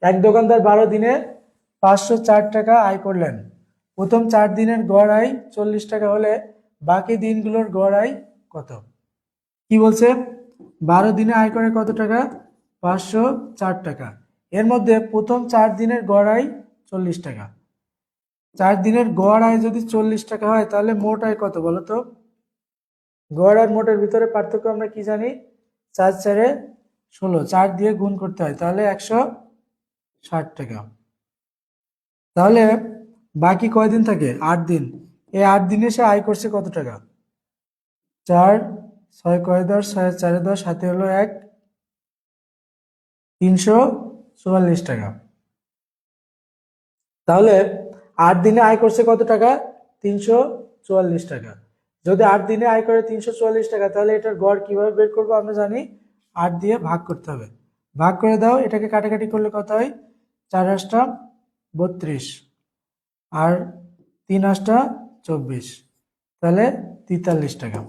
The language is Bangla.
এক দোকানদার 12 দিনে 504 টাকা আয় করলেন। প্রথম 4 দিনের গড় আয় 40 টাকা হলে বাকি দিনগুলোর গড় আয় কত? কি বলছে? 12 দিনে আয় করে কত টাকা? 504 টাকা। এর মধ্যে প্রথম 4 দিনের গড় আয় 40 টাকা। 4 দিনের গড় আয় যদি 40 টাকা হয় তাহলে মোট আয় কত বলো তো? গড় আর মোটের ভিতরে পার্থক্য আমরা কি জানি? 4 4 16, 4 দিয়ে গুণ করতে হয়, তাহলে 160 টাকা। তাহলে বাকি কয়দিন থাকে? 8 দিন। এই 8 দিনে সে আয় করছে কত টাকা? 4 6 কয় 10, 6 4 10, হাতে হলো 1, 344 টাকা। তাহলে 8 দিনে আয় করছে কত টাকা? 344 টাকা। যদি 8 দিনে আয় করে 344 টাকা, তাহলে এটার গড় কিভাবে বের করবো আমরা জানি? 8 দিয়ে ভাগ করতে হবে। ভাগ করে দাও, এটাকে কাটাকাটি করলে কত হয়? 4 8টা 32 আর 3 8টা 24, তাহলে 43 টাকা।